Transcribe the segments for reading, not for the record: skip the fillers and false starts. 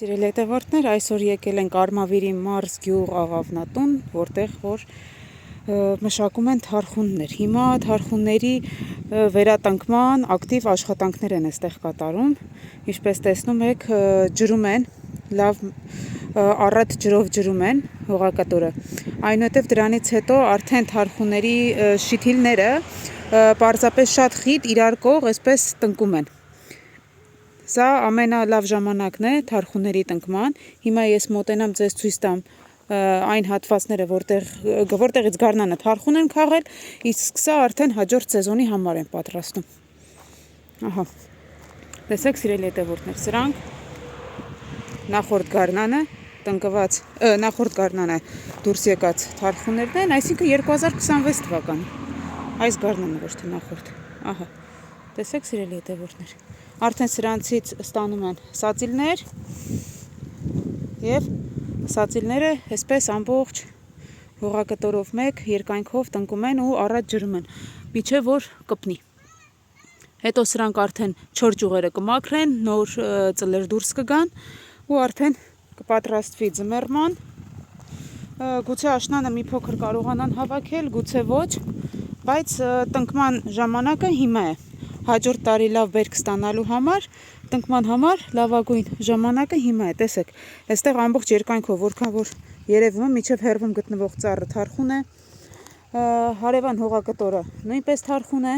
Սիրելի հետևորդներ, այսօր եկել ենք Արմավիրի Մարզ գյուղ աղավնատուն, որտեղ որ մշակում են թարխուններ։ Հիմա թարխունների վերատնկման ակտիվ աշխատանքներ են այստեղ կատարում։ Ինչպես տեսնում եք, ջրում են, լավ առատ ջրով ջրում են հողակտորը։ Այնուհետև դրանից հետո արդեն թարխունների շիթիլները պարզապես շատ խիտ իրար կողմ այսպես տնկում են։ Սա ամենալավ ժամանակն է թարխունների տնկման։ Հիմա ես մոտենամ ձեզ ցույց տամ այն հատվածները, որտեղից գարնանը թարխուն են քաղել, իսկ սա արդեն հաջորդ սեզոնի համար են պատրաստում։ Ահա։ Տեսեք, սիրելի հետևորդներ, սրանք նախորդ գարնանը դուրս եկած թարխուններն են, այսինքն 2026 թվականի։ Այս գարնանը ոչ թե նախորդ։ Ահա։ Տեսեք, սիրելի հետևորդներ, արդեն սրանցից ստանում են սածիլներ և սածիլները այսպես ամբողջ հողակտորով մեկ երկայնքով տնկում են ու առատ ջրում են, մինչև որ կպնի։ Հետո սրանք արդեն չոր ճյուղերը կմաքրեն, նոր ծլեր դուրս կգան ու արդեն կպատրաստվի ձմեռման։ Գուցե աշնանը մի փոքր կարողանան հավաքել, գուցե ոչ, բայց տնկման ժամանակը հիմա է։ Հաջորդ տարի լավ բերք ստանալու համար, տնկման համար լավագույն ժամանակը հիմա է, տեսեք, այստեղ ամբողջ երկայնքով, որքան որ երևում է, մինչև հեռվում գտնվող ծառը թարխուն է, հարևան հողակտորը նույնպես թարխուն է,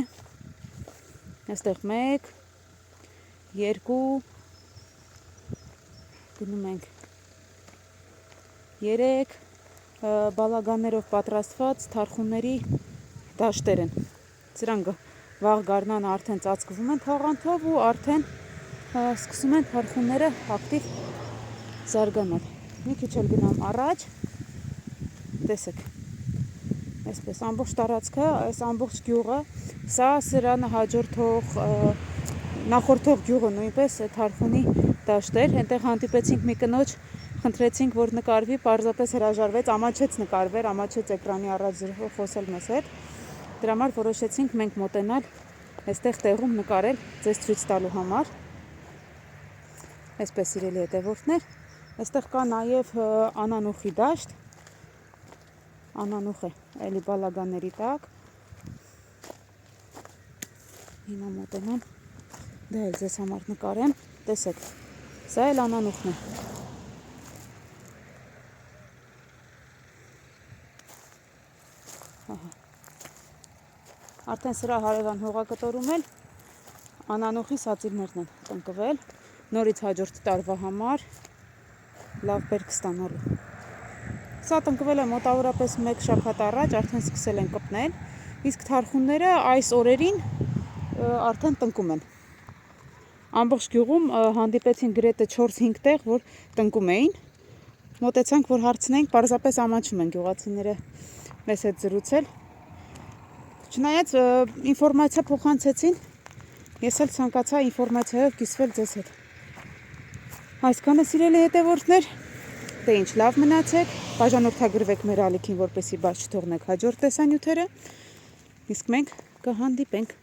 այստեղ 1, 2, գնում ենք 3 բալագաններով պատրաստված թարխունների դաշտեր են, սրանք վաղ գարնանը արդեն ծածկվում են թաղանթով ու արդեն սկսում են թարխունները ակտիվ զարգանալ։ Մի քիչ էլ գնամ առաջ, տեսեք, այսպես ամբողջ տարածքը, այս ամբողջ գյուղը, սա սրանը հաջորդող նախորդող գյուղը նույնպես թարխունի դաշտեր, այնտեղ հանդիպեցինք մի կնոջ, խնդրեցինք, որ նկարվի, պարզապես հրաժարվեց, ամաչեց նկարվեր, ամաչեց էկրանի առաջ խոսել մեզ հետ։ Դրա համար որոշեցինք մենք մոտենալ այստեղ տեղում նկարել ձեզ ցույց տալու համար։ Այսպես, սիրելի հետևորդներ, այստեղ կա նաև անանուխի դաշտ, անանուխ է էլի բալագանների տակ։ Հիմա մոտենամ, դա էլ ձեզ համար նկարեմ, տեսեք, սա էլ անանուխն է։ Արդեն սրա հարևան հողակտորում էլ անանուխի սածիլներն են տնկվել, նորից հաջորդ տարվա համար լավ բերք ստանալու։ Սա տնկվել է մոտավորապես 1 շաբաթ առաջ, արդեն սկսել են կպնել, իսկ թարխունները այս օրերին արդեն տնկում են։ Ամբողջ գյուղում հանդիպեցին գրեթե 4-5 տեղ, որ տնկում էին։ Մոտեցանք, որ հարցնենք, պարզապես ամաչում են գյուղացիները մեզ հետ զրուցել։ Չնայած ինֆորմացիա փոխանցեցին, ես էլ ցանկացա ինֆորմացիայով կիսվել ձեզ հետ։ Այսքանը, սիրելի հետևորդներ, դե ինչ, լավ մնացեք, բաժանորդագրվեք մեր ալիքին, որպեսզի բաց չթողնեք հաջորդ տեսանյութերը, իսկ մենք կհանդիպենք։